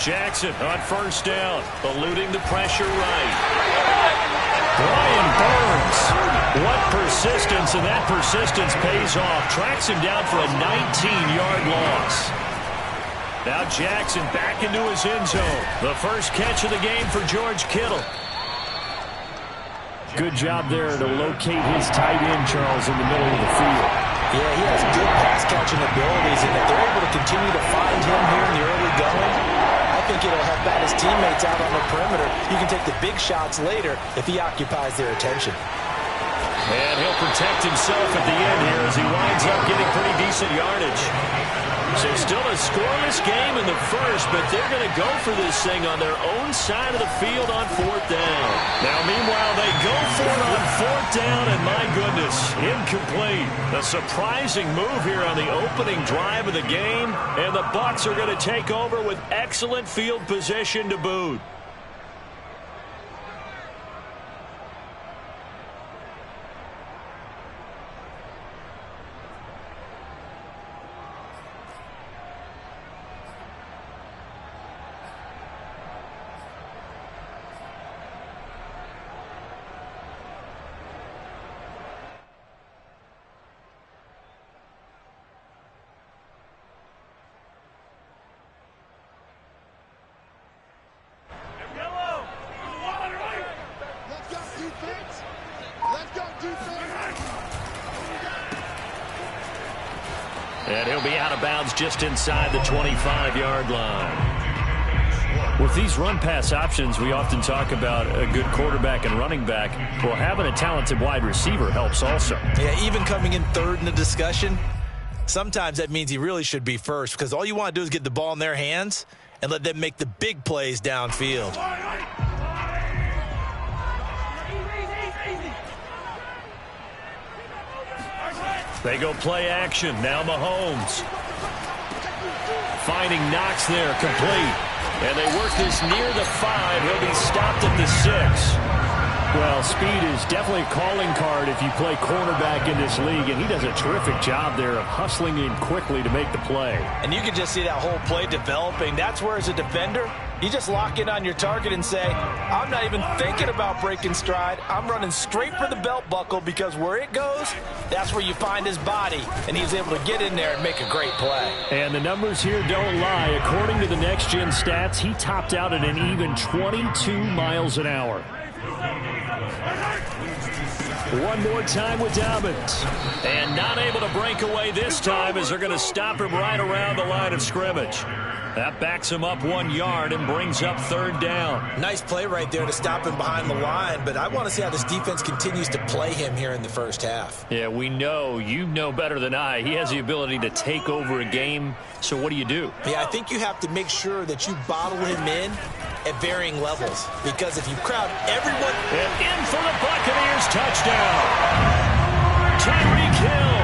Jackson on first down, eluding the pressure right. Brian Burns. What persistence, and that persistence pays off. Tracks him down for a 19-yard loss. Now Jackson back into his end zone. The first catch of the game for George Kittle. Good job there to locate his tight end, Charles, in the middle of the field. Yeah, he has good pass-catching abilities, and if they're able to continue to find him here in the early going, I think it'll help out his teammates out on the perimeter. You can take the big shots later if he occupies their attention. And he'll protect himself at the end here as he winds up getting pretty decent yardage. So still a scoreless game in the first, but they're going to go for this thing on their own side of the field on fourth down. Now, meanwhile, they go for it on fourth down, and my goodness, incomplete. A surprising move here on the opening drive of the game, and the Bucs are going to take over with excellent field position to boot. And he'll be out of bounds just inside the 25-yard line. With these run-pass options, we often talk about a good quarterback and running back. Well, having a talented wide receiver helps also. Yeah, even coming in third in the discussion, sometimes that means he really should be first, because all you want to do is get the ball in their hands and let them make the big plays downfield. They go play action. Now Mahomes. Finding Knox there, complete. And they work this near the 5. He'll be stopped at the 6. Well, speed is definitely a calling card if you play cornerback in this league, and he does a terrific job there of hustling in quickly to make the play. And you can just see that whole play developing. That's where, as a defender, you just lock in on your target and say, I'm not even thinking about breaking stride. I'm running straight for the belt buckle, because where it goes, that's where you find his body. And he's able to get in there and make a great play. And the numbers here don't lie. According to the next-gen stats, he topped out at an even 22 miles an hour. One more time with Dobbins. And not able to break away this time, as they're going to stop him right around the line of scrimmage. That backs him up 1 yard and brings up third down. Nice play right there to stop him behind the line, but I want to see how this defense continues to play him here in the first half. Yeah, we know. You know better than I. He has the ability to take over a game, so what do you do? Yeah, I think you have to make sure that you bottle him in at varying levels, because if you crowd everyone... And in for the Buccaneers, touchdown! Tyreek Hill,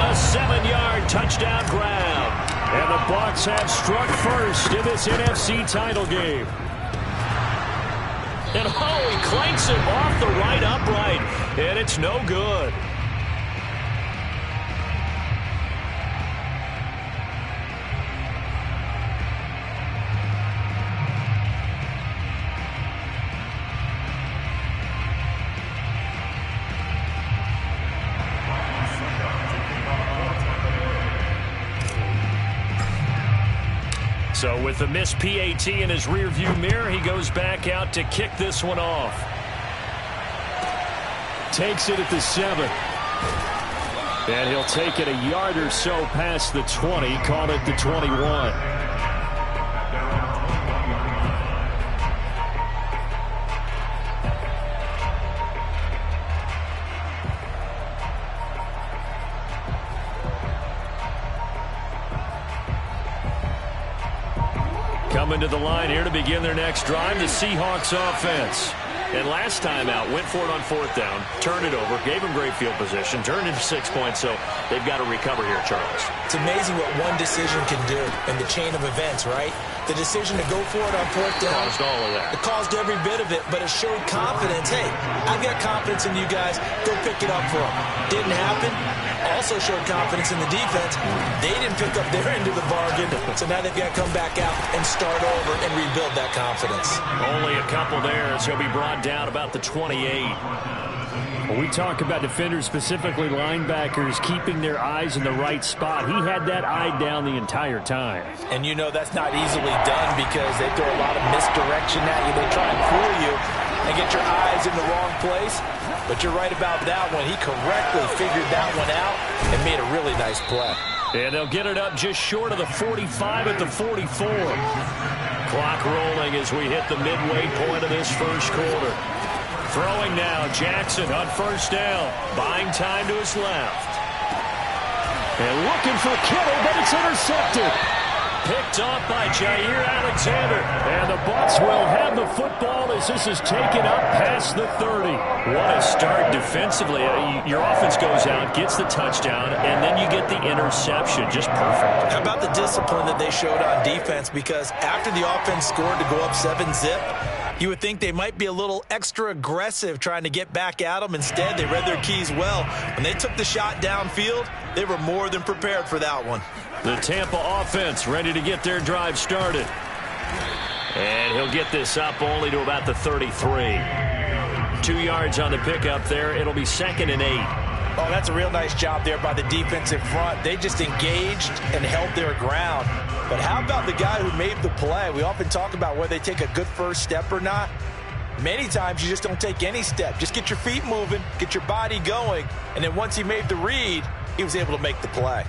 a 7-yard touchdown grab. And the Bucs have struck first in this NFC title game. And oh, he clanks him off the right upright, and it's no good. So with the missed PAT in his rearview mirror, he goes back out to kick this one off. Takes it at the 7. And he'll take it a yard or so past the 20, call it the 21. Coming to the line here to begin their next drive, the Seahawks offense. And last time out, went for it on fourth down, turned it over, gave him great field position, turned into 6 points, so they've got to recover here, Charles. It's amazing what one decision can do in the chain of events, right? The decision to go for it on fourth down. Caused all of that. It caused every bit of it, but it showed confidence. Hey, I've got confidence in you guys. Go pick it up for them. Didn't happen. Also showed confidence in the defense. They didn't pick up their end of the bargain, so now they've got to come back out and start over and rebuild that confidence. Only a couple there as he'll be brought down about the 28. When we talk about defenders, specifically linebackers, keeping their eyes in the right spot, he had that eye down the entire time. And you know that's not easily done because they throw a lot of misdirection at you. They try and fool you and get your eyes in the wrong place. But you're right about that one. He correctly figured that one out and made a really nice play. And they'll get it up just short of the 45 at the 44. Clock rolling as we hit the midway point of this first quarter. Throwing now, Jackson on first down. Buying time to his left. And looking for Kittle, but it's intercepted. Picked off by Jair Alexander. And the Bucs will have the football as this is taken up past the 30. What a start defensively. Your offense goes out, gets the touchdown, and then you get the interception. Just perfect. How about the discipline that they showed on defense? Because after the offense scored to go up 7-zip, you would think they might be a little extra aggressive trying to get back at them. Instead, they read their keys well. When they took the shot downfield, they were more than prepared for that one. The Tampa offense ready to get their drive started. And he'll get this up only to about the 33. 2 yards on the pickup there. It'll be 2nd and 8. Oh, that's a real nice job there by the defensive front. They just engaged and held their ground. But how about the guy who made the play? We often talk about whether they take a good first step or not. Many times you just don't take any step. Just get your feet moving, get your body going, and then once he made the read, he was able to make the play.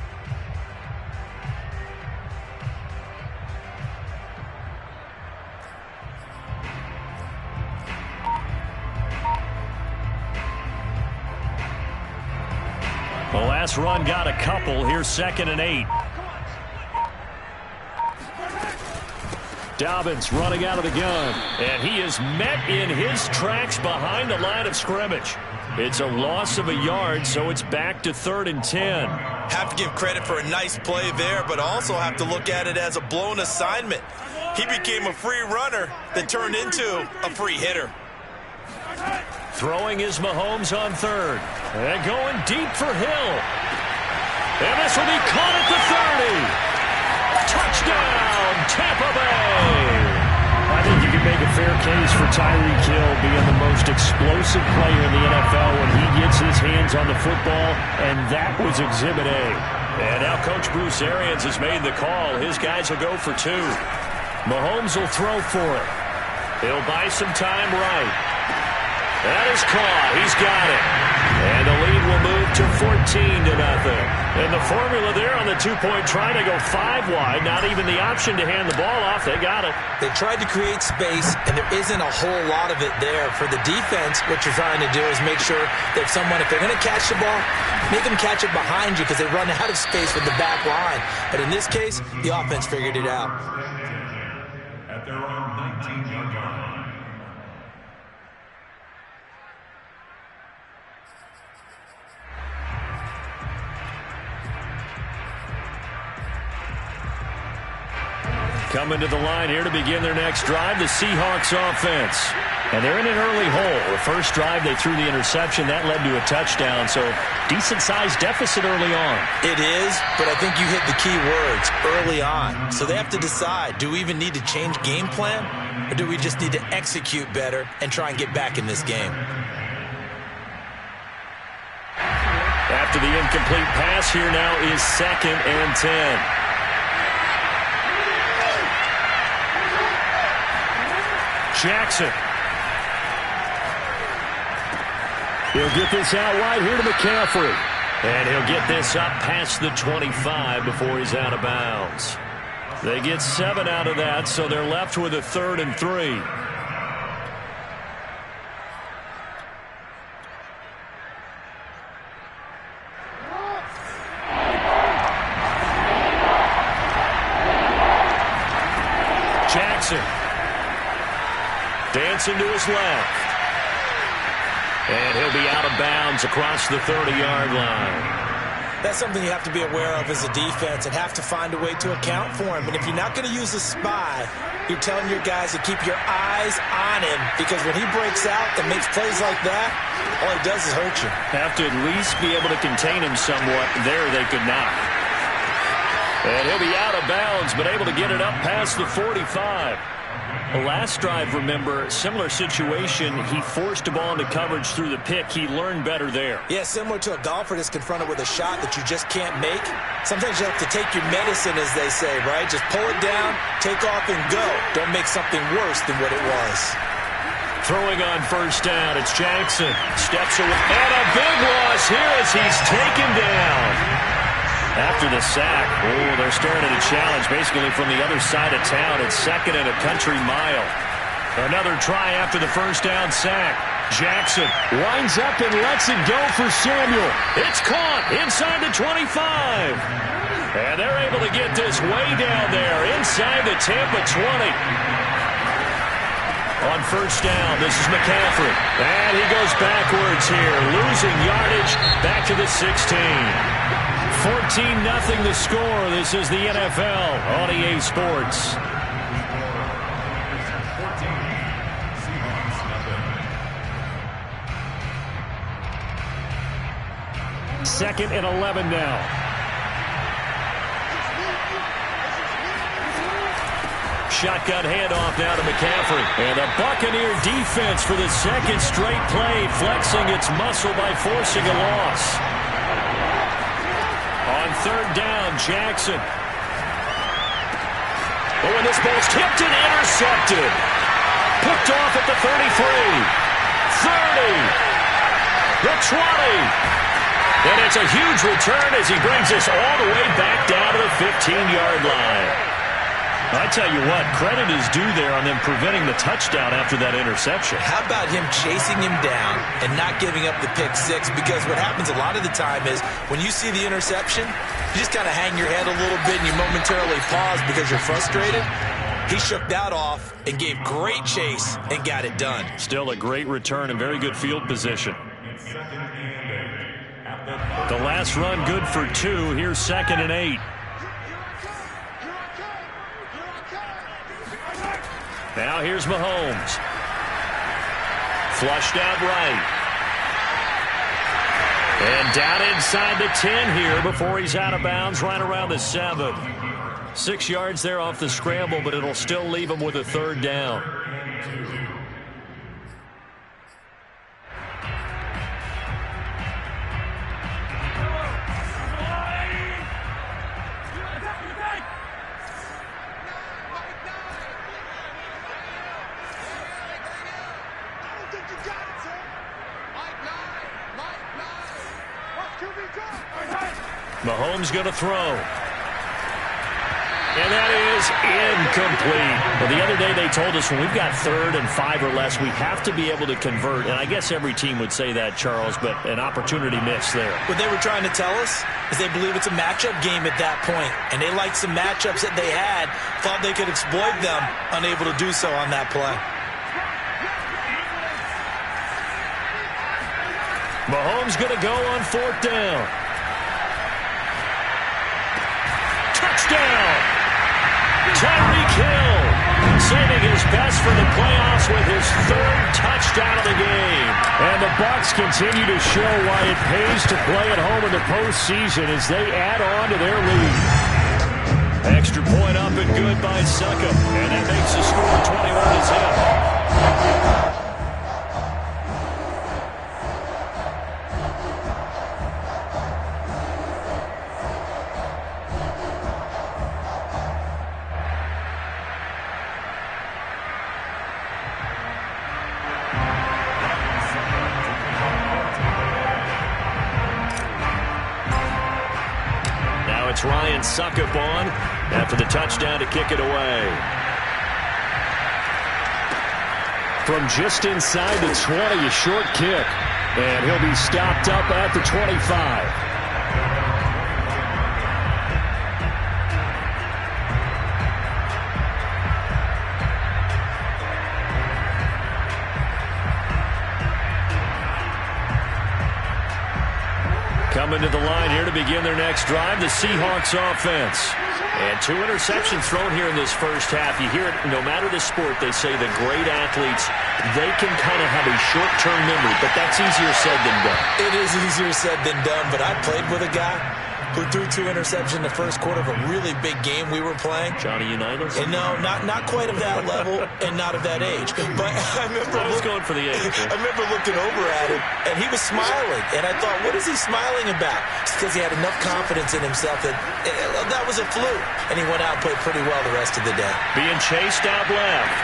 The last run got a couple. Here's 2nd and 8. Dobbins running out of the gun. And he is met in his tracks behind the line of scrimmage. It's a loss of a yard, so it's back to 3rd and 10. Have to give credit for a nice play there, but also have to look at it as a blown assignment. He became a free runner that turned into a free hitter. Throwing is Mahomes on 3rd. And going deep for Hill. And this will be caught at the 30. Touchdown, Tampa Bay. I think you can make a fair case for Tyreek Hill being the most explosive player in the NFL when he gets his hands on the football, and that was Exhibit A. And now Coach Bruce Arians has made the call. His guys will go for 2. Mahomes will throw for it. He'll buy some time right. That is caught. He's got it. And the lead will move to 14-0. And the formula there on the 2-point try to go 5 wide. Not even the option to hand the ball off. They got it. They tried to create space, and there isn't a whole lot of it there. For the defense, what you're trying to do is make sure that if they're going to catch the ball, make them catch it behind you because they run out of space with the back line. But in this case, the offense figured it out. At their own 19-yard line. Coming to the line here to begin their next drive, the Seahawks offense. And they're in an early hole. The first drive, they threw the interception. That led to a touchdown, so decent-sized deficit early on. It is, but I think you hit the key words, early on. So they have to decide, do we even need to change game plan, or do we just need to execute better and try and get back in this game? After the incomplete pass, here now is 2nd and 10. Jackson. He'll get this out wide here to McCaffrey. And he'll get this up past the 25 before he's out of bounds. They get 7 out of that, so they're left with a 3rd and 3. Jackson. Dancing to his left. And he'll be out of bounds across the 30-yard line. That's something you have to be aware of as a defense and have to find a way to account for him. And if you're not going to use a spy, you're telling your guys to keep your eyes on him, because when he breaks out and makes plays like that, all he does is hurt you. Have to at least be able to contain him somewhat. There they could not. And he'll be out of bounds, but able to get it up past the 45. The last drive, remember, similar situation. He forced a ball into coverage through the pick. He learned better there. Yeah, similar to a golfer that's confronted with a shot that you just can't make. Sometimes you have to take your medicine, as they say, right? Just pull it down, take off, and go. Don't make something worse than what it was. Throwing on first down, it's Jackson. Steps away. And a big loss here as he's taken down. After the sack, they're staring at a challenge basically from the other side of town. It's second and a country mile. Another try after the first down sack. Jackson winds up and lets it go for Samuel. It's caught inside the 25. And they're able to get this way down there inside the Tampa 20. On first down, this is McCaffrey. And he goes backwards here, losing yardage back to the 16. 14-0 the score. This is the NFL on EA Sports. Second and 11 now. Shotgun handoff now to McCaffrey. And the Buccaneer defense for the second straight play, flexing its muscle by forcing a loss. On third down, Jackson. Oh, and this ball's tipped and intercepted. Picked off at the 33. 30. The 20. And it's a huge return as he brings us all the way back down to the 15-yard line. I tell you what, credit is due there on them preventing the touchdown after that interception. How about him chasing him down and not giving up the pick six? Because what happens a lot of the time is when you see the interception, you just kind of hang your head a little bit and you momentarily pause because you're frustrated. He shook that off and gave great chase and got it done. Still a great return and very good field position. The last run good for 2. Here's 2nd and 8. Now here's Mahomes. Flushed out right. And down inside the 10 here before he's out of bounds, right around the 7. 6 yards there off the scramble, but it'll still leave him with a third down. Mahomes going to throw. And that is incomplete. Well, the other day they told us when we've got 3rd and 5 or less, we have to be able to convert. And I guess every team would say that, Charles, but an opportunity missed there. What they were trying to tell us is they believe it's a matchup game at that point. And they liked some matchups that they had, thought they could exploit them, unable to do so on that play. Mahomes going to go on 4th down. Touchdown! Tyreek Hill saving his best for the playoffs with his 3rd touchdown of the game. And the Bucs continue to show why it pays to play at home in the postseason as they add on to their lead. Extra point up and good by Suckup. And that makes the score 21-10. It's Ryan Suckup on after the touchdown to kick it away. From just inside the 20, a short kick. And he'll be stopped up at the 25. Coming to the line here to begin their next drive, the Seahawks offense. And 2 interceptions thrown here in this first half. You hear it, no matter the sport, they say the great athletes, they can kind of have a short-term memory, but that's easier said than done. It is easier said than done, but I played with a guy who threw 2 interceptions in the first quarter of a really big game we were playing. Johnny Unitas? And no, not quite of that level and not of that age. But I remember I was going for the age. I remember looking over at him, and he was smiling. And I thought, what is he smiling about? It's because he had enough confidence in himself that that was a fluke. And he went out and played pretty well the rest of the day. Being chased out left.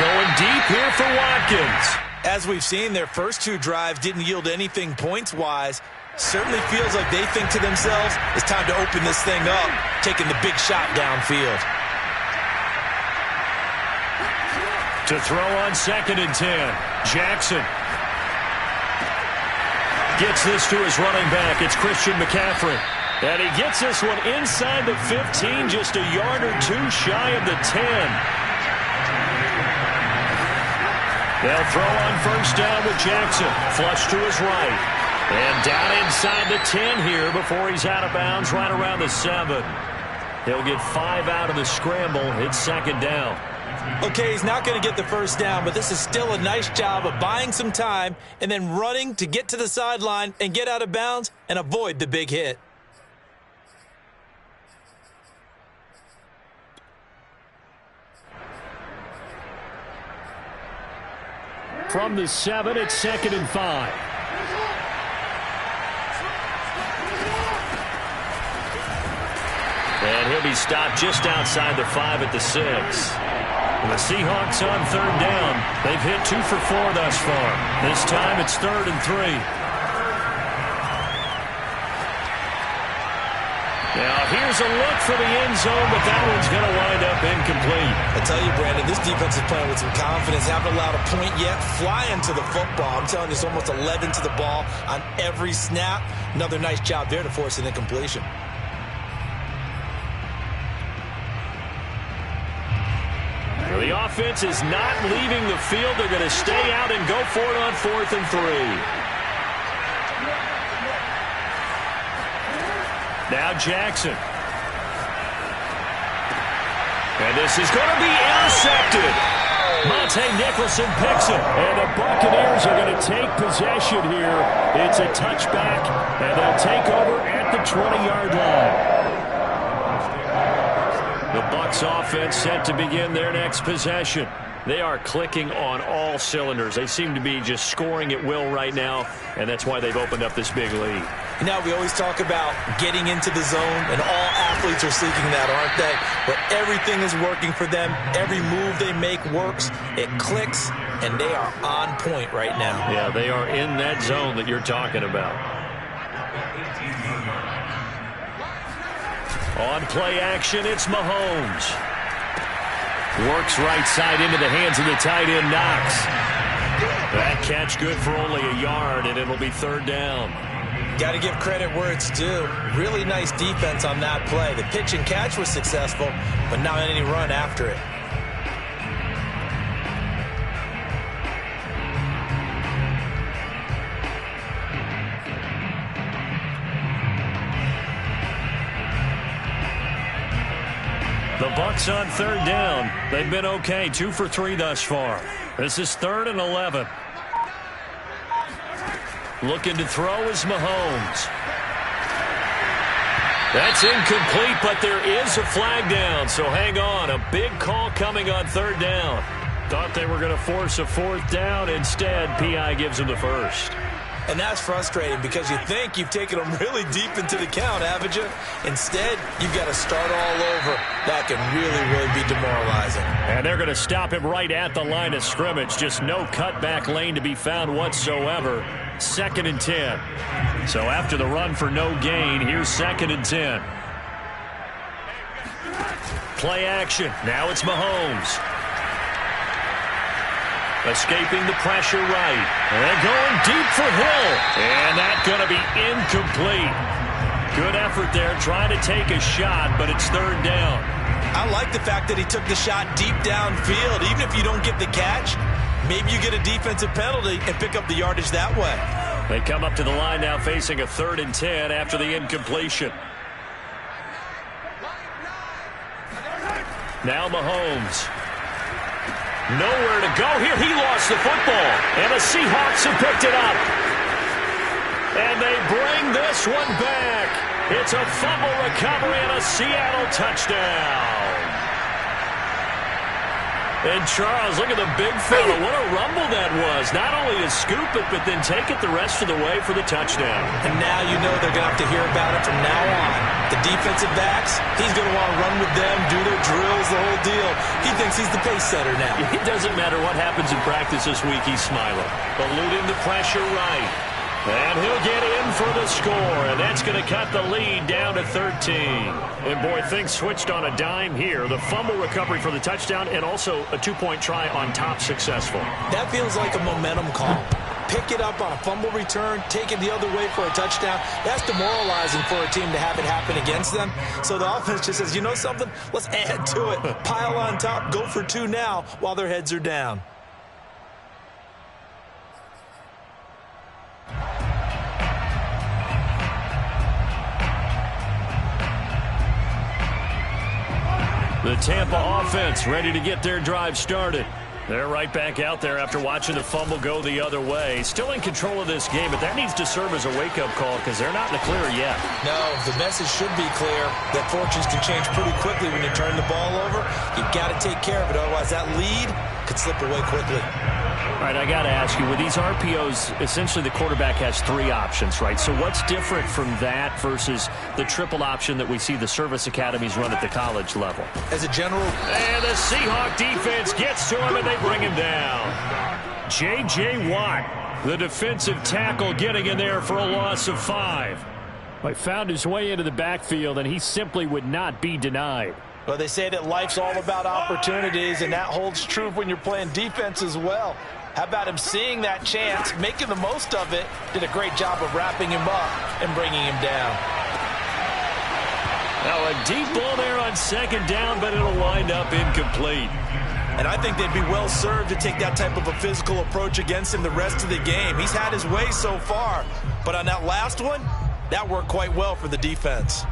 Going deep here for Watkins. As we've seen, their first 2 drives didn't yield anything points-wise. Certainly feels like they think to themselves, it's time to open this thing up, taking the big shot downfield. To throw on 2nd and 10. Jackson gets this to his running back. It's Christian McCaffrey. And he gets this one inside the 15, just a yard or 2 shy of the 10. They'll throw on 1st down with Jackson. Flush to his right. And down inside the 10 here before he's out of bounds right around the 7. He'll get 5 out of the scramble. It's 2nd down. Okay, he's not going to get the 1st down, but this is still a nice job of buying some time and then running to get to the sideline and get out of bounds and avoid the big hit. From the 7, it's 2nd and 5. And he'll be stopped just outside the 5 at the 6. The Seahawks on 3rd down. They've hit 2 for 4 thus far. This time it's 3rd and 3. Now here's a look for the end zone, but that one's going to wind up incomplete. I tell you, Brandon, this defense is playing with some confidence. Haven't allowed a point yet. Flying to the football. I'm telling you, it's almost 11 to the ball on every snap. Another nice job there to force an incompletion. The offense is not leaving the field. They're going to stay out and go for it on 4th and 3. Now Jackson. And this is going to be intercepted. Monte Nicholson picks it. And the Buccaneers are going to take possession here. It's a touchback, and they'll take over at the 20-yard line. The Bucs offense set to begin their next possession. They are clicking on all cylinders. They seem to be just scoring at will right now, and that's why they've opened up this big lead. You know, we always talk about getting into the zone, and all athletes are seeking that, aren't they? But everything is working for them. Every move they make works. It clicks, and they are on point right now. Yeah, they are in that zone that you're talking about. On play action, it's Mahomes. Works right side into the hands of the tight end, Knox. That catch good for only a yard, and it'll be 3rd down. Got to give credit where it's due. Really nice defense on that play. The pitch and catch was successful, but not any run after it. The Bucs on 3rd down. They've been okay, 2 for 3 thus far. This is 3rd and 11. Looking to throw is Mahomes. That's incomplete, but there is a flag down, so hang on. A big call coming on 3rd down. Thought they were going to force a 4th down. Instead, P.I. gives them the 1st. And that's frustrating because you think you've taken them really deep into the count, haven't you? Instead, you've got to start all over. That can really be demoralizing. And they're going to stop him right at the line of scrimmage. Just no cutback lane to be found whatsoever. 2nd and 10. So after the run for no gain, here's 2nd and 10. Play action. Now it's Mahomes. Escaping the pressure right. And going deep for Hill. And that's going to be incomplete. Good effort there, trying to take a shot, but it's 3rd down. I like the fact that he took the shot deep downfield. Even if you don't get the catch, maybe you get a defensive penalty and pick up the yardage that way. They come up to the line now facing a 3rd and 10 after the incompletion. Now Mahomes. Nowhere to go here. He lost the football. And the Seahawks have picked it up. And they bring this one back. It's a fumble recovery and a Seattle touchdown. And Charles, look at the big fella. What a rumble that was. Not only to scoop it, but then take it the rest of the way for the touchdown. And now you know they're going to have to hear about it from now on. The defensive backs, he's going to want to run with them, do their drills, the whole deal. He thinks he's the pace setter now. It doesn't matter what happens in practice this week. He's smiling. Eluding the pressure right. And he'll get in for the score, and that's going to cut the lead down to 13. And, boy, things switched on a dime here. The fumble recovery for the touchdown and also a 2-point try on top successful. That feels like a momentum call. Pick it up on a fumble return, take it the other way for a touchdown. That's demoralizing for a team to have it happen against them. So the offense just says, you know something? Let's add to it. Pile on top, go for 2 now while their heads are down. The Tampa offense ready to get their drive started. They're right back out there after watching the fumble go the other way. Still in control of this game, but that needs to serve as a wake-up call because they're not in the clear yet. No, the message should be clear that fortunes can change pretty quickly when you turn the ball over. You've got to take care of it, otherwise that lead could slip away quickly. All right, I got to ask you, with these RPOs, essentially the quarterback has 3 options, right? So what's different from that versus the triple option that we see the service academies run at the college level? As a general... And the Seahawk defense gets to him, and they bring him down. J.J. Watt, the defensive tackle, getting in there for a loss of 5. He found his way into the backfield, and he simply would not be denied. Well, they say that life's all about opportunities, and that holds true when you're playing defense as well. How about him seeing that chance, making the most of it, did a great job of wrapping him up and bringing him down. Now a deep ball there on 2nd down, but it'll wind up incomplete. And I think they'd be well served to take that type of a physical approach against him the rest of the game. He's had his way so far, but on that last one, that worked quite well for the defense.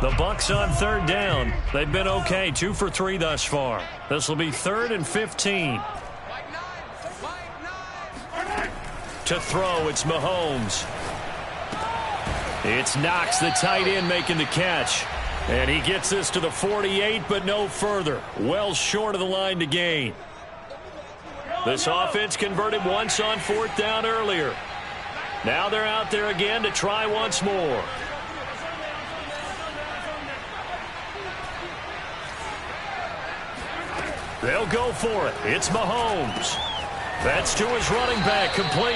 The Bucs on 3rd down. They've been okay, 2 for 3 thus far. This will be 3rd and 15. To throw, it's Mahomes. It's Knox, the tight end, making the catch. And he gets this to the 48, but no further. Well short of the line to gain. This offense converted once on 4th down earlier. Now they're out there again to try once more. They'll go for it. It's Mahomes. That's to his running back, complete.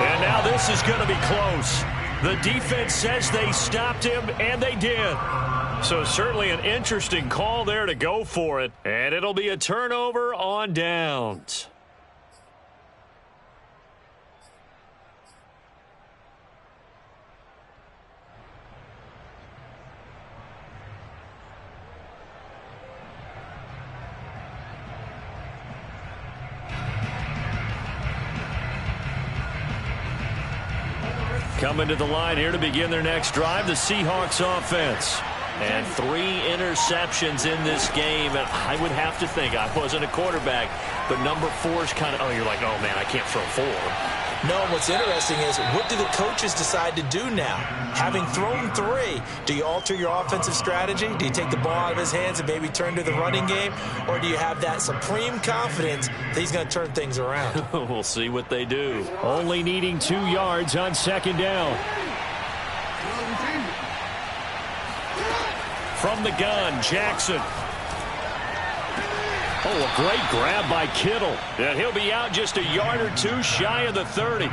And now this is going to be close. The defense says they stopped him, and they did. So certainly an interesting call there to go for it. And it'll be a turnover on downs. Coming to the line here to begin their next drive, the Seahawks offense. And 3 interceptions in this game. And I would have to think, I wasn't a quarterback, but number 4 is kind of, oh, you're like, oh, man, I can't throw 4. No, what's interesting is, what do the coaches decide to do now? Having thrown 3, do you alter your offensive strategy? Do you take the ball out of his hands and maybe turn to the running game? Or do you have that supreme confidence that he's going to turn things around? We'll see what they do. Only needing 2 yards on 2nd down. From the gun, Jackson. Oh, a great grab by Kittle. And he'll be out just a yard or 2 shy of the 30.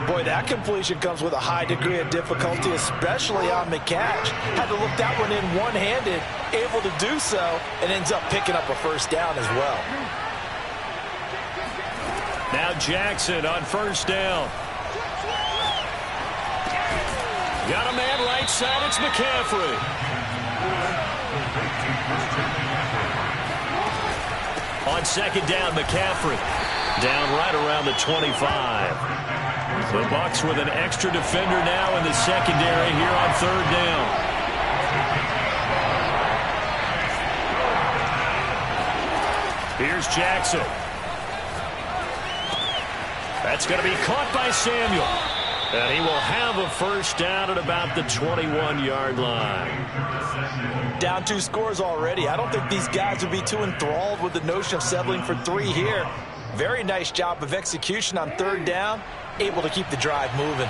Boy, that completion comes with a high degree of difficulty, especially on the catch. Had to look that one in one-handed, able to do so, and ends up picking up a 1st down as well. Now Jackson on 1st down. Got a man right side, it's McCaffrey. On 2nd down, McCaffrey. Down right around the 25. The Bucs with an extra defender now in the secondary here on third down. Here's Jackson. That's going to be caught by Samuel. And he will have a first down at about the 21-yard line. Down 2 scores already. I don't think these guys would be too enthralled with the notion of settling for 3 here. Very nice job of execution on third down. Able to keep the drive moving.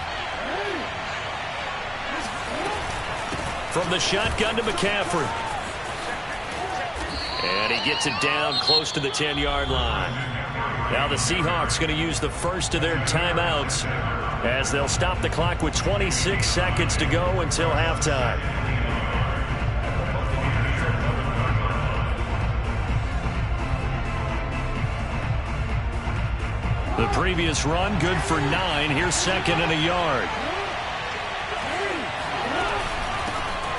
From the shotgun to McCaffrey. And he gets it down close to the 10-yard line. Now the Seahawks going to use the first of their timeouts as they'll stop the clock with 26 seconds to go until halftime. The previous run good for 9. Here's second and a yard.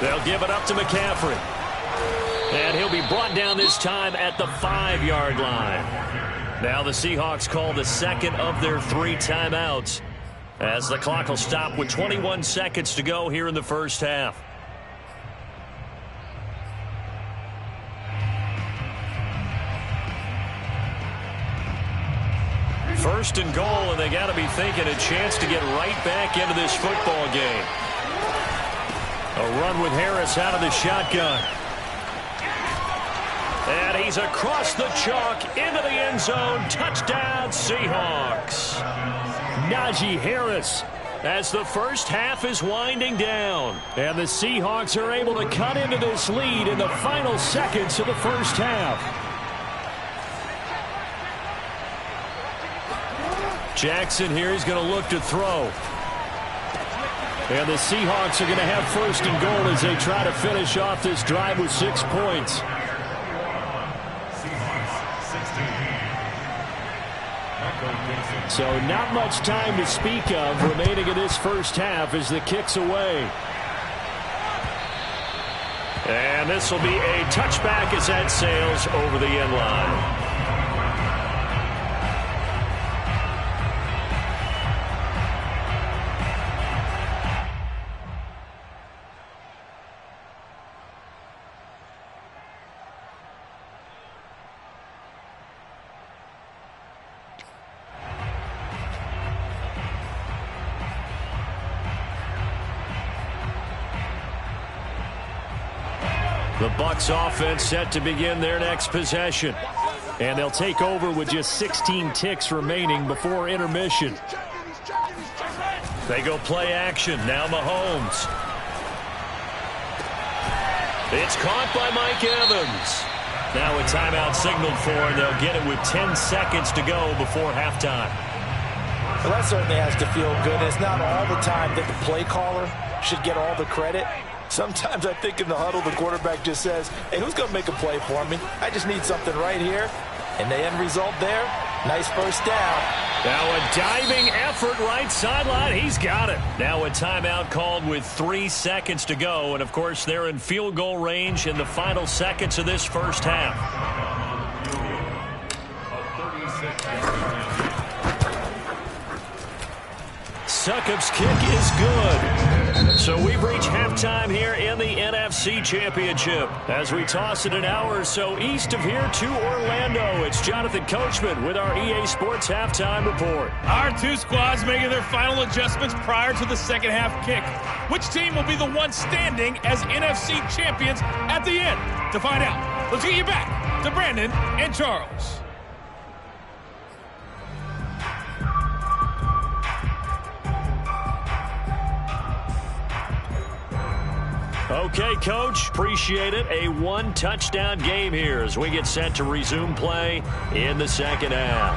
They'll give it up to McCaffrey. And he'll be brought down this time at the 5-yard line. Now the Seahawks call the second of their 3 timeouts as the clock will stop with 21 seconds to go here in the first half. First and goal, and they got to be thinking a chance to get right back into this football game. A run with Harris out of the shotgun. And he's across the chalk into the end zone. Touchdown, Seahawks. Najee Harris as the first half is winding down. And the Seahawks are able to cut into this lead in the final seconds of the first half. Jackson here is going to look to throw. And the Seahawks are going to have first and goal as they try to finish off this drive with 6 points. So not much time to speak of remaining in this first half as the kick's away. And this will be a touchback as that sails over the end line. The Bucs offense set to begin their next possession. And they'll take over with just 16 ticks remaining before intermission. They go play action. Now Mahomes. It's caught by Mike Evans. Now a timeout signaled for, and they'll get it with 10 seconds to go before halftime. Well, that certainly has to feel good. It's not all the time that the play caller should get all the credit. Sometimes I think in the huddle, the quarterback just says, hey, who's going to make a play for me? I just need something right here. And the end result there, nice first down. Now a diving effort right sideline. He's got it. Now a timeout called with 3 seconds to go. And, of course, they're in field goal range in the final seconds of this first half. Succop's kick is good. So we've reached halftime here in the NFC Championship. As we toss it an hour or so east of here to Orlando, it's Jonathan Coachman with our EA Sports Halftime Report. Our 2 squads making their final adjustments prior to the second half kick. Which team will be the one standing as NFC champions at the end? To find out, let's get you back to Brandon and Charles. Okay, Coach, appreciate it. A 1-touchdown game here as we get set to resume play in the second half.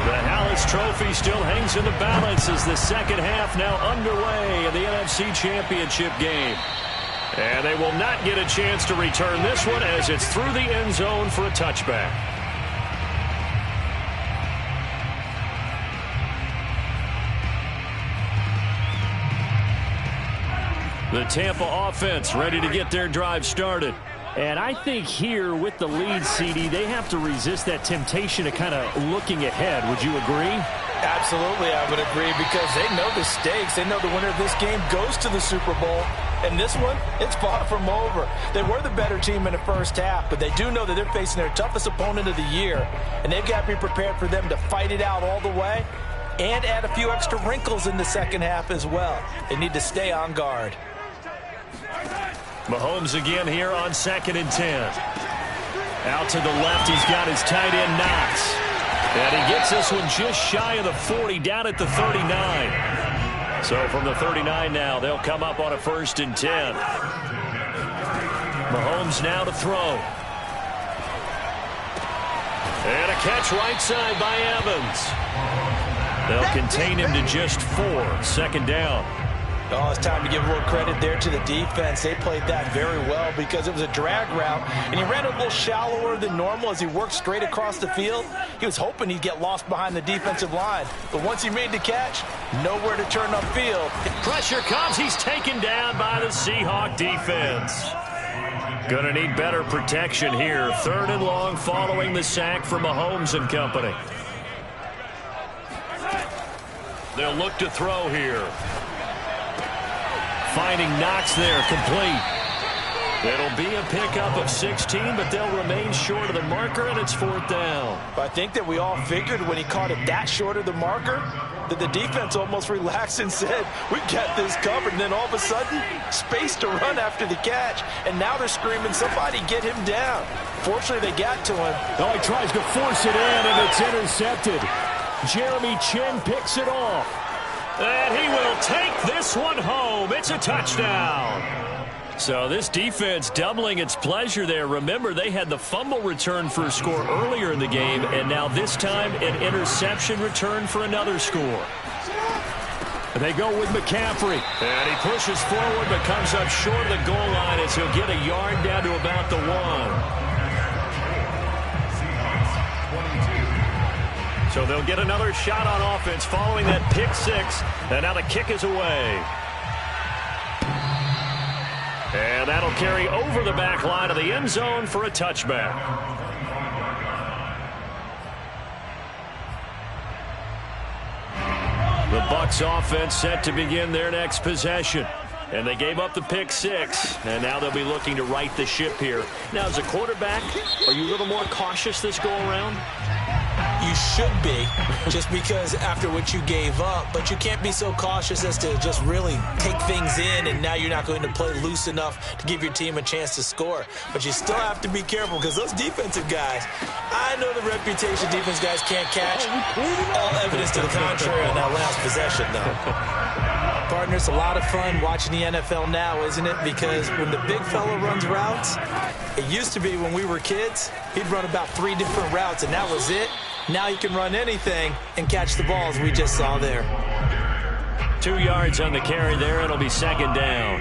The Hallis Trophy still hangs in the balance as the second half now underway in the NFC Championship game. And they will not get a chance to return this one as it's through the end zone for a touchback. The Tampa offense ready to get their drive started. And I think here with the lead, CD, they have to resist that temptation of kind of looking ahead. Would you agree? Absolutely, I would agree, because they know the stakes. They know the winner of this game goes to the Super Bowl. And this one, it's far from over. They were the better team in the first half, but they do know that they're facing their toughest opponent of the year. And they've got to be prepared for them to fight it out all the way and add a few extra wrinkles in the second half as well. They need to stay on guard. Mahomes again here on 2nd and 10. Out to the left, he's got his tight end Knox. And he gets this one just shy of the 40, down at the 39. So from the 39 now, they'll come up on a 1st and 10. Mahomes now to throw. And a catch right side by Evans. They'll contain him to just 4. 2nd down. Oh, it's time to give a little credit there to the defense. They played that very well because it was a drag route, and he ran a little shallower than normal as he worked straight across the field. He was hoping he'd get lost behind the defensive line, but once he made the catch, nowhere to turn upfield. Pressure comes. He's taken down by the Seahawk defense. Gonna need better protection here. 3rd and long following the sack from Mahomes and company. They'll look to throw here. Finding Knox there, complete. It'll be a pickup of 16, but they'll remain short of the marker, and it's 4th down. I think that we all figured when he caught it that short of the marker that the defense almost relaxed and said, we got this covered. And then all of a sudden, space to run after the catch. And now they're screaming, somebody get him down. Fortunately, they got to him. Oh, he tries to force it in, and it's intercepted. Jeremy Chin picks it off. And he will take this one home. It's a touchdown. So this defense doubling its pleasure there. Remember, they had the fumble return for a score earlier in the game, and now this time an interception return for another score. They go with McCaffrey. And he pushes forward but comes up short of the goal line as he'll get a yard down to about the 1. So they'll get another shot on offense following that pick 6. And now the kick is away. And that'll carry over the back line of the end zone for a touchback. The Bucs offense set to begin their next possession. And they gave up the pick 6, and now they'll be looking to right the ship here. Now, as a quarterback, are you a little more cautious this go-around? You should be, just because after what you gave up, but you can't be so cautious as to just really take things in, and now you're not going to play loose enough to give your team a chance to score. But you still have to be careful because those defensive guys, I know the reputation defense guys can't catch. All evidence to the contrary on that last possession, though. Partner, it's a lot of fun watching the NFL now, isn't it? Because when the big fella runs routes, it used to be when we were kids, he'd run about 3 different routes, and that was it. Now you can run anything and catch the balls we just saw there. 2 yards on the carry there. It'll be 2nd down.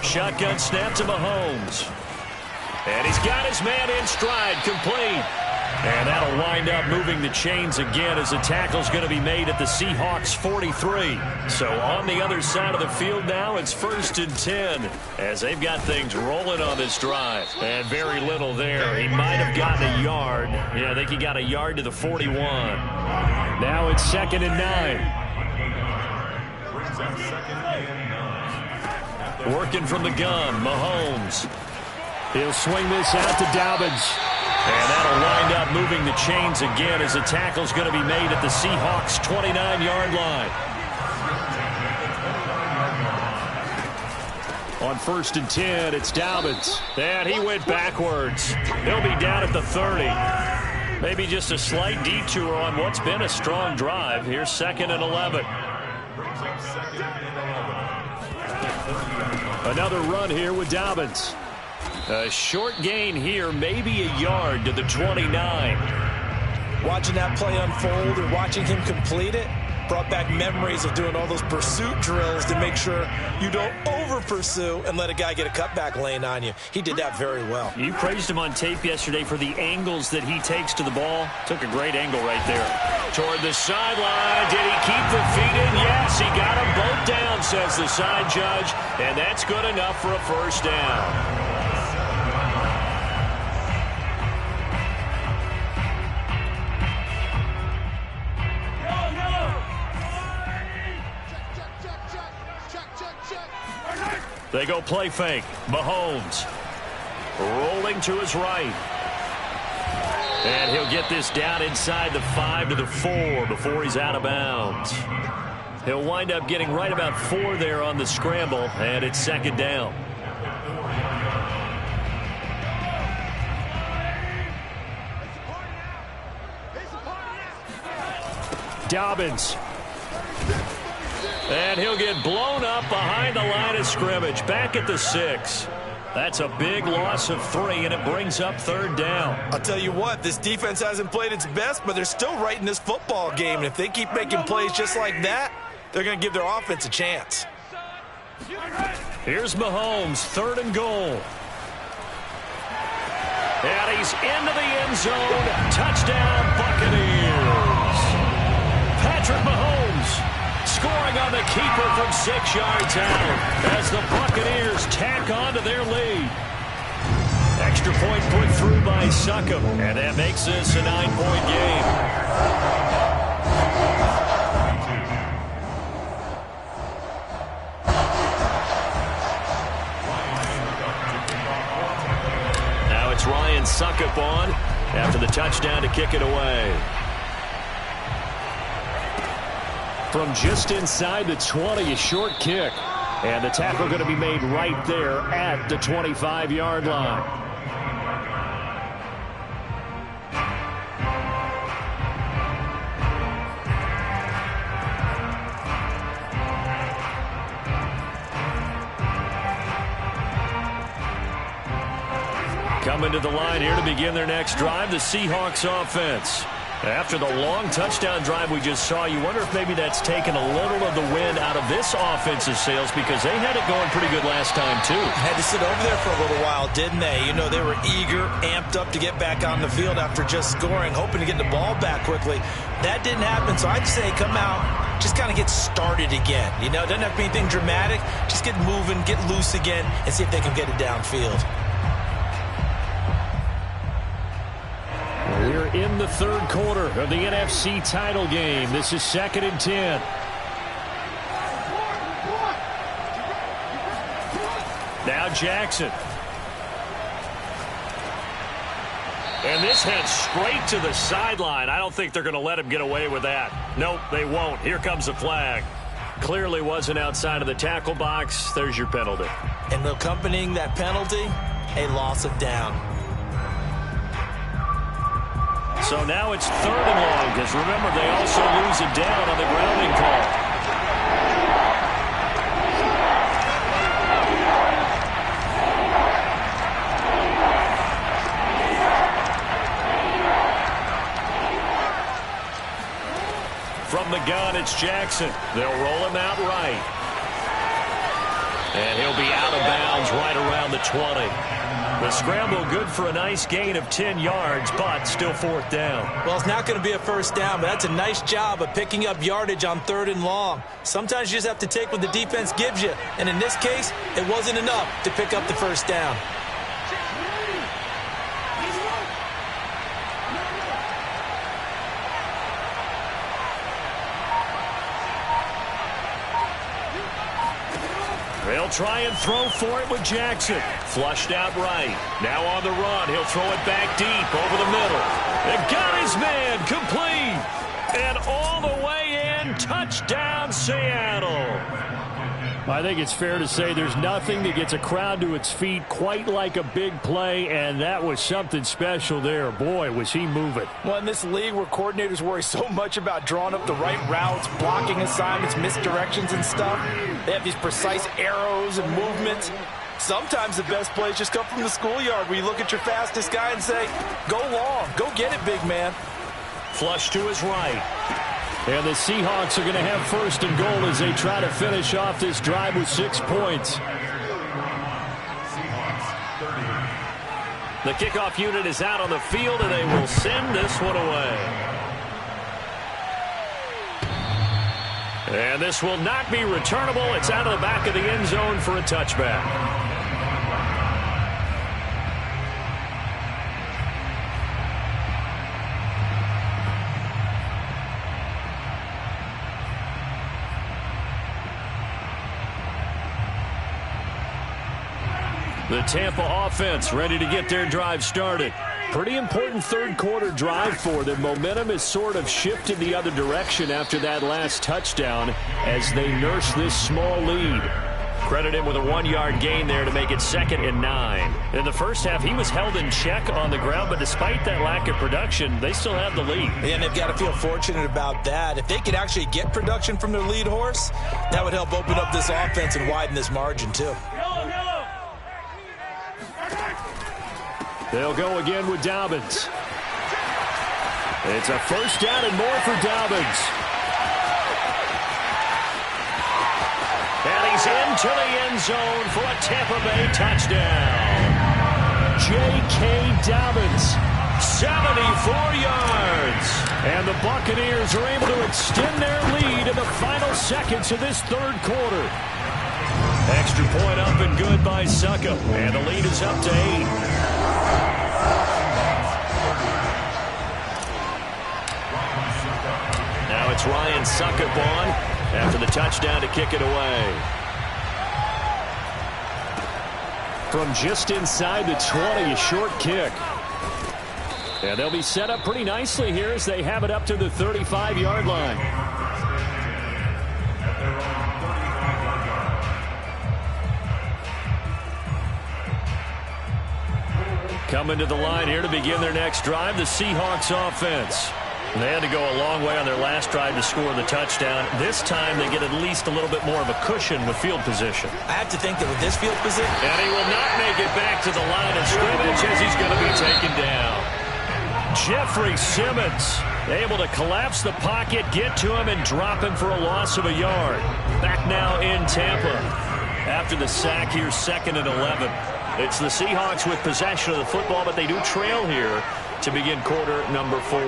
Shotgun snap to Mahomes. And he's got his man in stride, complete. And that'll wind up moving the chains again as the tackle's going to be made at the Seahawks 43. So on the other side of the field now, it's 1st and 10 as they've got things rolling on this drive. And very little there. He might have gotten a yard. Yeah, I think he got a yard to the 41. Now it's 2nd and 9. Working from the gun, Mahomes. He'll swing this out to Dobbins. And that'll wind up moving the chains again as the tackle's going to be made at the Seahawks 29-yard line. On 1st and 10, it's Dobbins. And he went backwards. He'll be down at the 30. Maybe just a slight detour on what's been a strong drive. Here's 2nd and 11. Another run here with Dobbins. A short gain here, maybe a yard to the 29. Watching that play unfold or watching him complete it, Brought back memories of doing all those pursuit drills to make sure you don't over-pursue and let a guy get a cutback lane on you. He did that very well. You praised him on tape yesterday for the angles that he takes to the ball. Took a great angle right there. Toward the sideline. Did he keep the feet in? Yes, he got them both down, says the side judge. And that's good enough for a first down. They go play fake. Mahomes rolling to his right. And he'll get this down inside the 5 to the 4 before he's out of bounds. He'll wind up getting right about 4 there on the scramble, and it's second down. Dobbins. And he'll get blown up behind the line of scrimmage, back at the 6. That's a big loss of 3, and it brings up third down. I'll tell you what, this defense hasn't played its best, but they're still right in this football game. And if they keep making plays just like that, they're going to give their offense a chance. Here's Mahomes, 3rd and goal. And he's into the end zone. Touchdown, Buccaneers. Patrick Mahomes scoring on the keeper from 6 yards out as the Buccaneers tack on to their lead. Extra point put through by Succop, and that makes this a 9-point game. Now it's Ryan Succop on after the touchdown to kick it away. From just inside the 20, a short kick. And the tackle going to be made right there at the 25-yard line. Coming to the line here to begin their next drive, the Seahawks offense. After the long touchdown drive we just saw, you wonder if maybe that's taken a little of the wind out of this offensive sails, because they had it going pretty good last time, too. Had to sit over there for a little while, didn't they? You know, they were eager, amped up to get back on the field after just scoring, hoping to get the ball back quickly. That didn't happen, so I'd say come out, just kind of get started again. You know, it doesn't have to be anything dramatic. Just get moving, get loose again, and see if they can get it downfield. We're in the third quarter of the NFC title game. This is 2nd and 10. Now Jackson. And this heads straight to the sideline. I don't think they're going to let him get away with that. Nope, they won't. Here comes the flag. Clearly wasn't outside of the tackle box. There's your penalty. And accompanying that penalty, a loss of down. So now it's 3rd and long, because remember, they also lose it down on the grounding call. From the gun, it's Jackson. They'll roll him out right. And he'll be out of bounds right around the 20. The scramble good for a nice gain of 10 yards, but still 4th down. Well, it's not going to be a first down, but that's a nice job of picking up yardage on 3rd and long. Sometimes you just have to take what the defense gives you, and in this case, it wasn't enough to pick up the first down. They'll try and throw for it with Jackson. Flushed out right. Now on the run. He'll throw it back deep over the middle. And got his man complete. And all the way in. Touchdown, Seattle. I think it's fair to say there's nothing that gets a crowd to its feet quite like a big play, and that was something special there. Boy, was he moving. Well, in this league where coordinators worry so much about drawing up the right routes, blocking assignments, misdirections and stuff, they have these precise arrows and movements. Sometimes the best plays just come from the schoolyard, where you look at your fastest guy and say, go long, go get it, big man. Flush to his right. And the Seahawks are going to have first and goal as they try to finish off this drive with 6 points. The kickoff unit is out on the field, and they will send this one away. And this will not be returnable. It's out of the back of the end zone for a touchback. The Tampa offense ready to get their drive started. Pretty important third quarter drive for them. Momentum has sort of shifted the other direction after that last touchdown as they nurse this small lead. Credit him with a 1-yard gain there to make it 2nd and 9. In the first half, he was held in check on the ground, but despite that lack of production, they still have the lead. And they've got to feel fortunate about that. If they could actually get production from their lead horse, that would help open up this offense and widen this margin too. They'll go again with Dobbins. It's a first down and more for Dobbins. And he's into the end zone for a Tampa Bay touchdown. J.K. Dobbins, 74 yards. And the Buccaneers are able to extend their lead in the final seconds of this third quarter. Extra point up and good by Suckup. And the lead is up to 8. Now it's Ryan Suckup on after the touchdown to kick it away. From just inside the 20, a short kick. And they'll be set up pretty nicely here as they have it up to the 35-yard line. Coming to the line here to begin their next drive, the Seahawks offense. They had to go a long way on their last drive to score the touchdown. This time they get at least a little bit more of a cushion with field position. I have to think that with this field position. And he will not make it back to the line of scrimmage as he's going to be taken down. Jeffrey Simmons able to collapse the pocket, get to him, and drop him for a loss of a yard. Back now in Tampa. After the sack here, 2nd and 11. It's the Seahawks with possession of the football, but they do trail here to begin quarter number 4.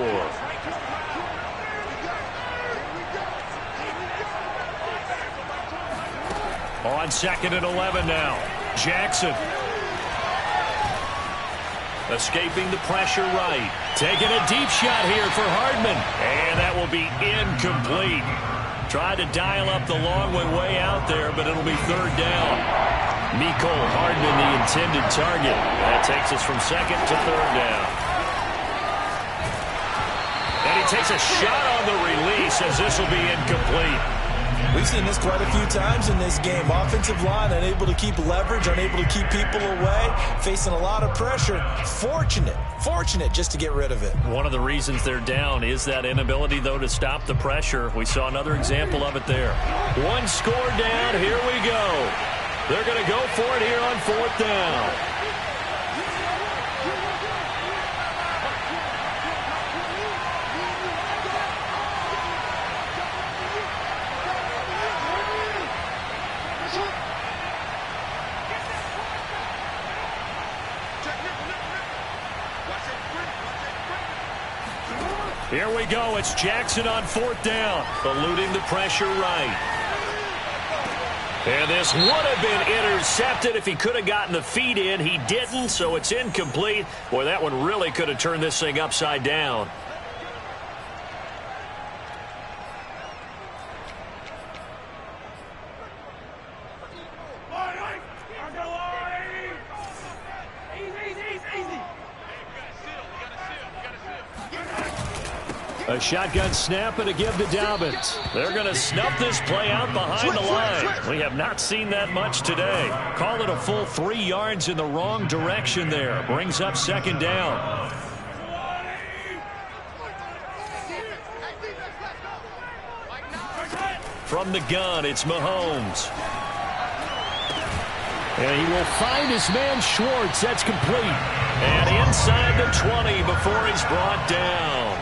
On 2nd and 11 now. Jackson. Escaping the pressure right. Taking a deep shot here for Hardman. And that will be incomplete. Tried to dial up the long way out there, but it'll be 3rd down. Mecole Hardman, the intended target. That takes us from 2nd to 3rd down. And he takes a shot on the release as this will be incomplete. We've seen this quite a few times in this game. Offensive line unable to keep leverage, unable to keep people away, facing a lot of pressure. Fortunate just to get rid of it. One of the reasons they're down is that inability, though, to stop the pressure. We saw another example of it there. One score down. Here we go. They're going to go for it here on 4th down. Here we go. It's Jackson on 4th down. Eluding the pressure right. And this would have been intercepted if he could have gotten the feet in. He didn't, so it's incomplete. Boy, that one really could have turned this thing upside down. A shotgun snap and a give to Dobbins. They're going to snuff this play out behind the line. We have not seen that much today. Call it a full 3 yards in the wrong direction there. Brings up 2nd down. From the gun, it's Mahomes. And he will find his man Schwartz. That's complete. And inside the 20 before he's brought down.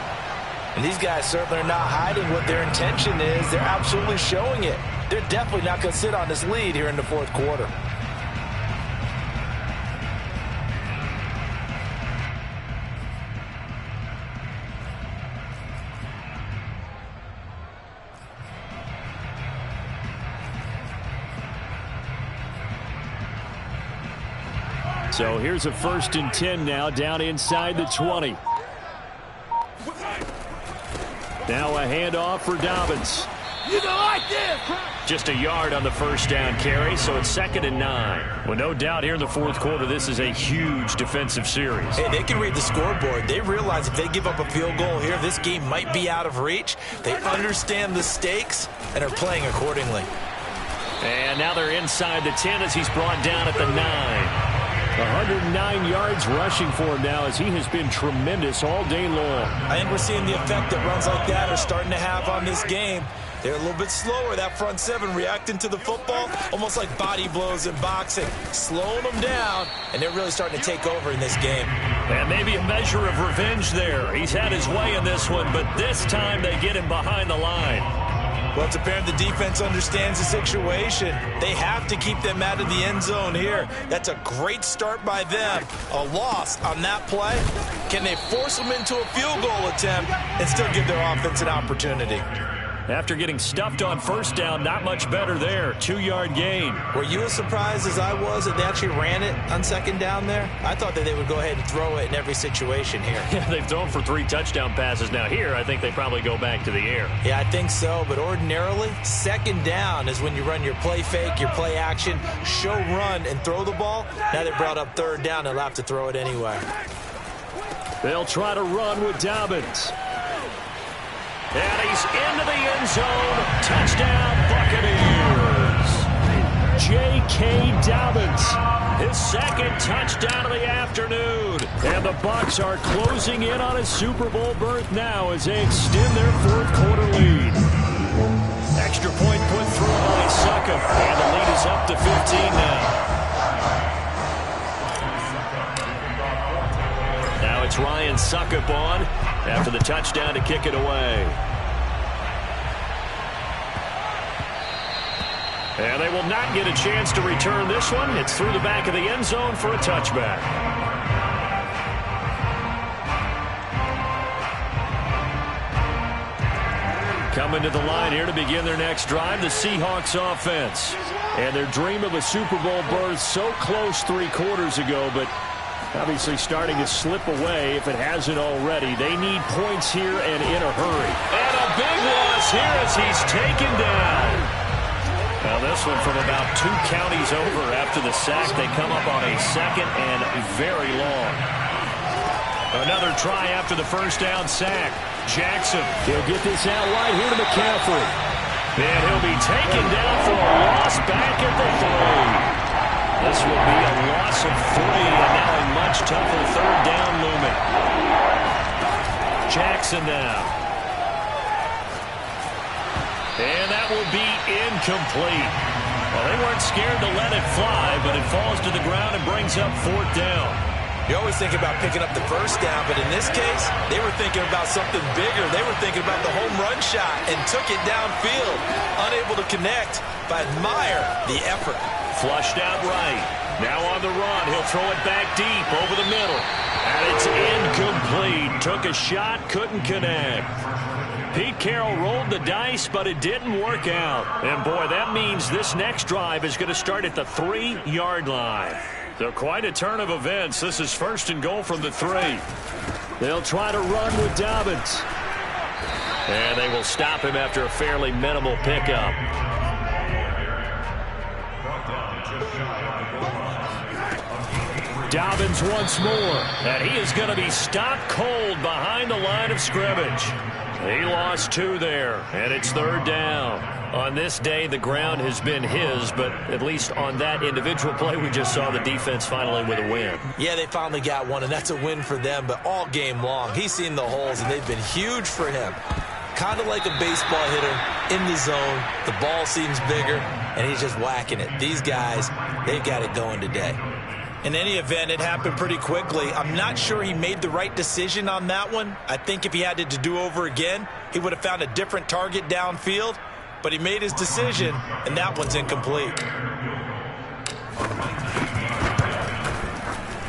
And these guys certainly are not hiding what their intention is. They're absolutely showing it. They're definitely not going to sit on this lead here in the fourth quarter. So here's a 1st and 10 now, down inside the 20. Now a handoff for Dobbins. You don't like this. Just a yard on the 1st down carry, so it's 2nd and 9. Well, no doubt here in the fourth quarter, this is a huge defensive series. Hey, they can read the scoreboard. They realize if they give up a field goal here, this game might be out of reach. They understand the stakes and are playing accordingly. And now they're inside the 10 as he's brought down at the 9. 109 yards rushing for him now as he has been tremendous all day long. I think we're seeing the effect that runs like that are starting to have on this game. They're a little bit slower, that front seven, reacting to the football, almost like body blows in boxing, slowing them down, and they're really starting to take over in this game. And maybe a measure of revenge there. He's had his way in this one, but this time they get him behind the line. Well, it's apparent the defense understands the situation. They have to keep them out of the end zone here. That's a great start by them. A loss on that play. Can they force them into a field goal attempt and still give their offense an opportunity? After getting stuffed on 1st down, not much better there. 2-yard gain. Were you as surprised as I was that they actually ran it on 2nd down there? I thought that they would go ahead and throw it in every situation here. Yeah, they've thrown for 3 touchdown passes. Now here, I think they probably go back to the air. Yeah, I think so, but ordinarily, 2nd down is when you run your play fake, your play action, show run, and throw the ball. Now they brought up 3rd down, they'll have to throw it anyway. They'll try to run with Dobbins. And he's into the end zone. Touchdown, Buccaneers. J.K. Dobbins, his 2nd touchdown of the afternoon. And the Bucs are closing in on a Super Bowl berth now as they extend their fourth quarter lead. Extra point put through by Succop. And the lead is up to 15 now. Now it's Ryan Succop on after the touchdown to kick it away. And they will not get a chance to return this one. It's through the back of the end zone for a touchback. Coming to the line here to begin their next drive, the Seahawks offense. And their dream of a Super Bowl berth so close 3 quarters ago, but obviously starting to slip away if it hasn't already. They need points here and in a hurry. And a big loss here as he's taken down. Now this one from about 2 counties over after the sack. They come up on a 2nd and very long. Another try after the 1st down sack. Jackson, he'll get this out wide here to McCaffrey. And he'll be taken down for a loss back at the 3. This will be a loss of 3, and now a much tougher 3rd down looming. Jackson now. And that will be incomplete. Well, they weren't scared to let it fly, but it falls to the ground and brings up 4th down. You always think about picking up the 1st down, but in this case, they were thinking about something bigger. They were thinking about the home run shot and took it downfield. Unable to connect, but admire the effort. Flushed out right. Now on the run, he'll throw it back deep over the middle. And it's incomplete. Took a shot, couldn't connect. Pete Carroll rolled the dice, but it didn't work out. And boy, that means this next drive is going to start at the 3-yard line. So quite a turn of events. This is 1st and goal from the 3. They'll try to run with Dobbins. And they will stop him after a fairly minimal pickup. Dobbins once more. And he is going to be stopped cold behind the line of scrimmage. He lost 2 there, and it's 3rd down. On this day, the ground has been his, but at least on that individual play, we just saw the defense finally with a win. Yeah, they finally got one, and that's a win for them, but all game long, he's seen the holes, and they've been huge for him. Kind of like a baseball hitter in the zone. The ball seems bigger, and he's just whacking it. These guys, they've got it going today. In any event, it happened pretty quickly. I'm not sure he made the right decision on that one. I think if he had it to do over again, he would have found a different target downfield. But he made his decision, and that one's incomplete.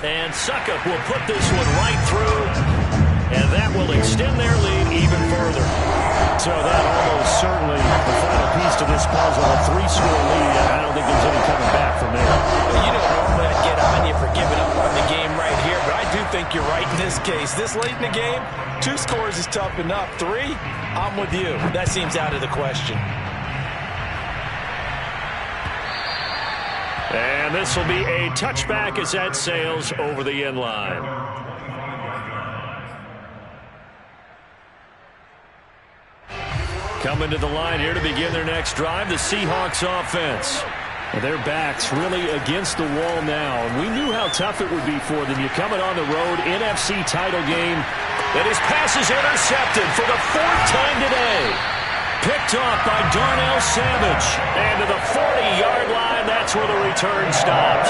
And Suckup will put this one right through, and that will extend their lead even further. So that almost certainly the final piece to this puzzle, a 3-score lead. I don't think there's any coming back from there. Well, you know, normally I'd get on you for giving up on the game right here, but I do think you're right in this case. This late in the game, 2 scores is tough enough. 3, I'm with you. That seems out of the question. And this will be a touchback as that sails over the end line. Coming to the line here to begin their next drive, the Seahawks offense. Their backs really against the wall now. We knew how tough it would be for them. You're coming on the road, NFC title game. And his pass is intercepted for the 4th time today. Picked off by Darnell Savage. And to the 40-yard line, that's where the return stops.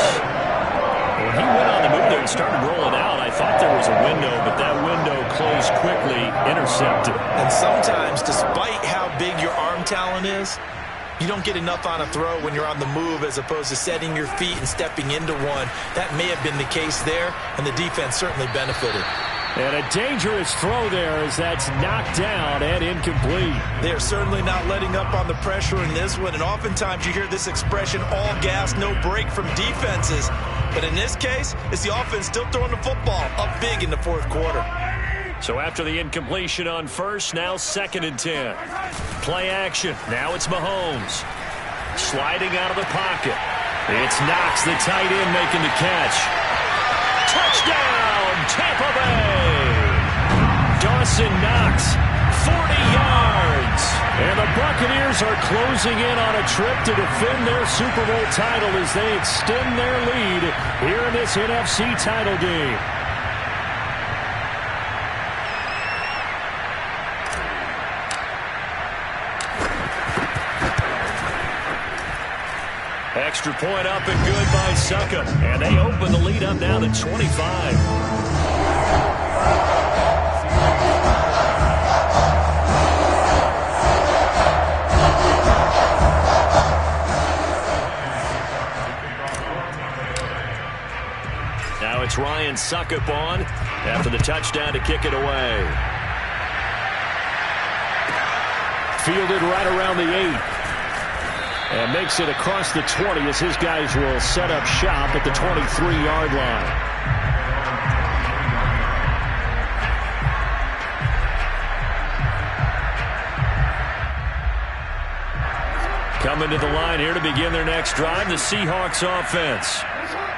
When he went on the move there and started rolling out, I thought there was a window, but that window closed quickly, intercepted. And sometimes, despite how big your arm talent is, you don't get enough on a throw when you're on the move as opposed to setting your feet and stepping into one. That may have been the case there, and the defense certainly benefited. And a dangerous throw there as that's knocked down and incomplete. They are certainly not letting up on the pressure in this one, and oftentimes you hear this expression, all gas, no break from defenses. But in this case, it's the offense still throwing the football up big in the 4th quarter. So after the incompletion on first, now 2nd and 10. Play action. Now it's Mahomes. Sliding out of the pocket. It's Knox, the tight end, making the catch. Touchdown, Tampa Bay! Dawson Knox, 40 yards. And the Buccaneers are closing in on a trip to defend their Super Bowl title as they extend their lead here in this NFC title game. Extra point up and good by Suckup. And they open the lead up now to 25. Now it's Ryan Suckup on after the touchdown to kick it away. Fielded right around the 8. And makes it across the 20 as his guys will set up shop at the 23-yard line. Coming to the line here to begin their next drive, the Seahawks offense.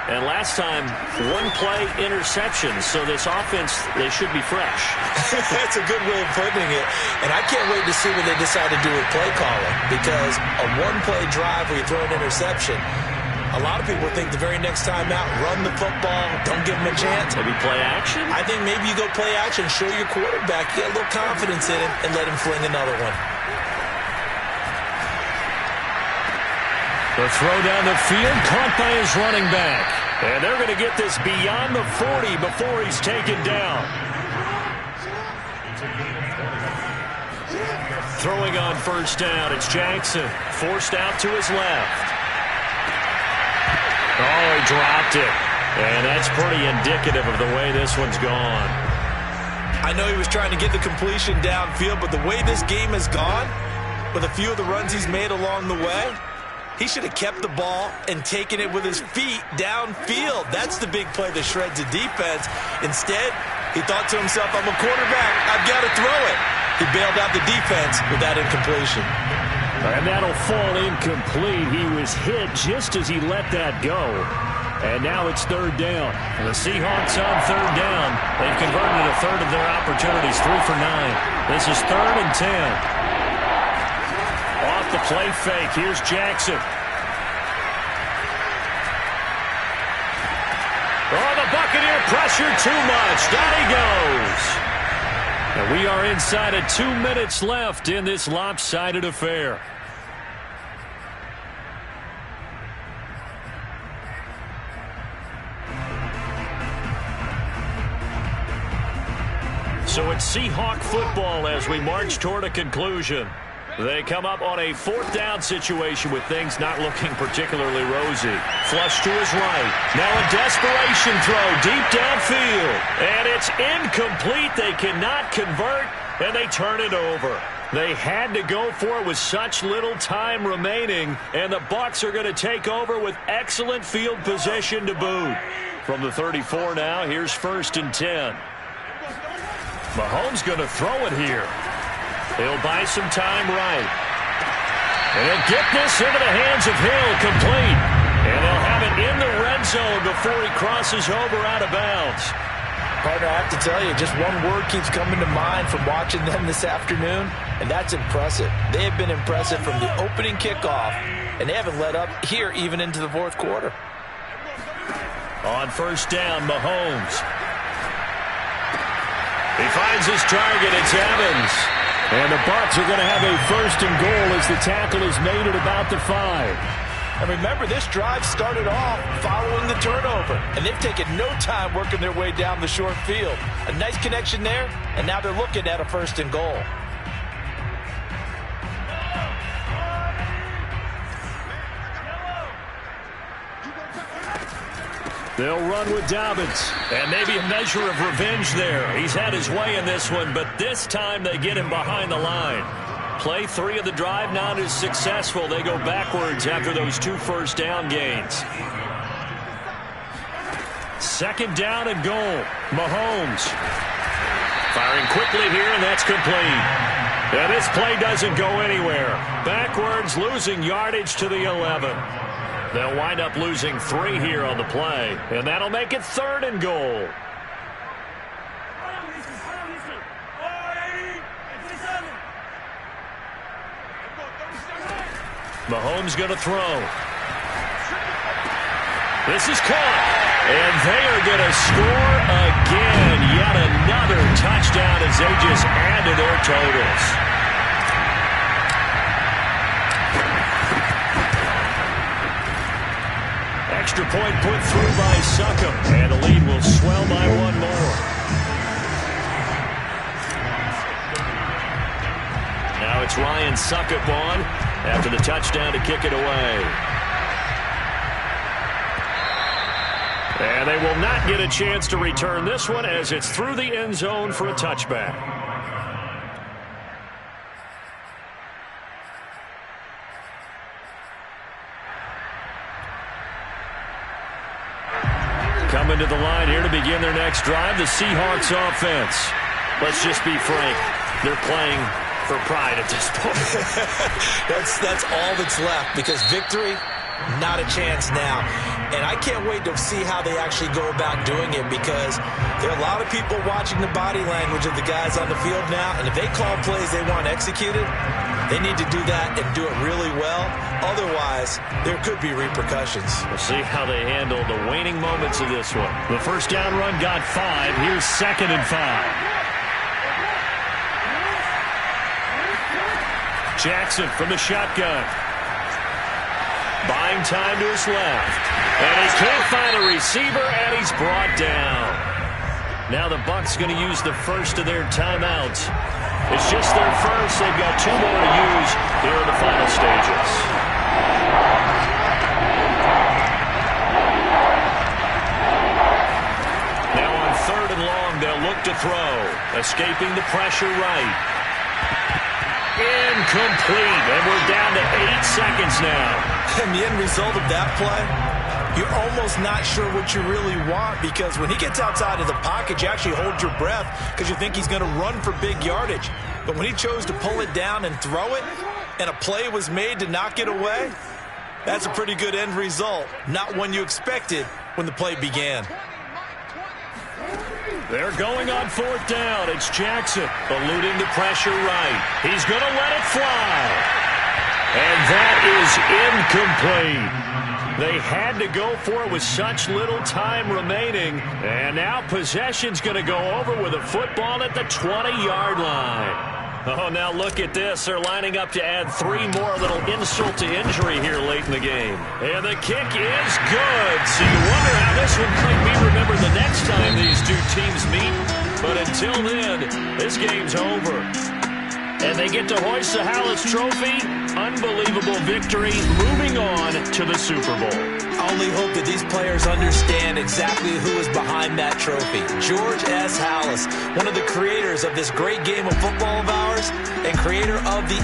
And last time, 1-play interception. So this offense, they should be fresh. That's a good way of putting it. And I can't wait to see what they decide to do with play calling. Because a 1-play drive where you throw an interception, a lot of people think the very next time out, run the football, don't give them a chance. Maybe play action? I think maybe you go play action, show your quarterback, get a little confidence in him, and let him fling another one. The throw down the field, caught by his running back. And they're going to get this beyond the 40 before he's taken down. Throwing on first down, it's Jackson. Forced out to his left. Oh, he dropped it. And that's pretty indicative of the way this one's gone. I know he was trying to get the completion downfield, but the way this game has gone, with a few of the runs he's made along the way, he should have kept the ball and taken it with his feet downfield. That's the big play that shreds the defense. Instead, he thought to himself, I'm a quarterback, I've got to throw it. He bailed out the defense with that incompletion. And that'll fall incomplete. He was hit just as he let that go. And now it's 3rd down. And the Seahawks on 3rd down. They've converted a third of their opportunities, 3 for 9. This is 3rd and 10. Off the play fake, here's Jackson. Oh, the Buccaneer pressure too much. Down he goes. And we are inside of 2 minutes left in this lopsided affair. So it's Seahawk football as we march toward a conclusion. They come up on a 4th down situation with things not looking particularly rosy. Flush to his right. Now a desperation throw deep downfield. And it's incomplete. They cannot convert, and they turn it over. They had to go for it with such little time remaining, and the Bucs are going to take over with excellent field position to boot. From the 34 now, here's 1st and 10. Mahomes going to throw it here. He'll buy some time right. And he'll get this into the hands of Hill, complete. And they'll have it in the red zone before he crosses over out of bounds. Partner, I have to tell you, just one word keeps coming to mind from watching them this afternoon, and that's impressive. They have been impressive from the opening kickoff, and they haven't let up here even into the 4th quarter. On 1st down, Mahomes. He finds his target. It's Evans. And the Bucs are going to have a 1st and goal as the tackle is made at about the 5. And remember, this drive started off following the turnover, and they've taken no time working their way down the short field. A nice connection there, and now they're looking at a 1st and goal. They'll run with Dobbins. And maybe a measure of revenge there. He's had his way in this one, but this time they get him behind the line. Play 3 of the drive not as successful. They go backwards after those 2 first down gains. 2nd down and goal. Mahomes. Firing quickly here, and that's complete. And this play doesn't go anywhere. Backwards, losing yardage to the 11. They'll wind up losing 3 here on the play, and that'll make it 3rd and goal. Mahomes going to throw. This is caught, and they are going to score again. Yet another touchdown as they just add to their totals. Extra point put through by Succop, and the lead will swell by 1 more. Now it's Ryan Succop on after the touchdown to kick it away. And they will not get a chance to return this one as it's through the end zone for a touchback. Coming to the line here to begin their next drive, the Seahawks offense. Let's just be frank, they're playing for pride at this point. That's all that's left, because victory, not a chance now. And I can't wait to see how they actually go about doing it, because there are a lot of people watching the body language of the guys on the field now, and if they call plays they want executed, they need to do that and do it really well. Otherwise, there could be repercussions. We'll see how they handle the waning moments of this one. The first down run got 5. Here's 2nd and 5. Jackson from the shotgun. Buying time to his left. And he can't find a receiver, and he's brought down. Now the Bucs going to use the first of their timeouts. It's just their first. They've got 2 more to use here in the final stages. Now on 3rd and long, they'll look to throw. Escaping the pressure right. Incomplete. And we're down to 8 seconds now. And the end result of that play, you're almost not sure what you really want, because when he gets outside of the pocket, you actually hold your breath because you think he's going to run for big yardage. But when he chose to pull it down and throw it, and a play was made to knock it away, that's a pretty good end result. Not one you expected when the play began. They're going on 4th down. It's Jackson eluding the pressure right. He's going to let it fly. And that is incomplete. They had to go for it with such little time remaining. And now possession's going to go over with a football at the 20-yard line. Oh, now look at this. They're lining up to add 3 more. A little insult to injury here late in the game. And the kick is good. So you wonder how this one might be remembered the next time these 2 teams meet. But until then, this game's over. And they get to hoist the Hallis Trophy. Unbelievable victory. Moving on to the Super Bowl. I only hope that these players understand exactly who is behind that trophy. George S. Hallis, one of the creators of this great game of football of ours and creator of the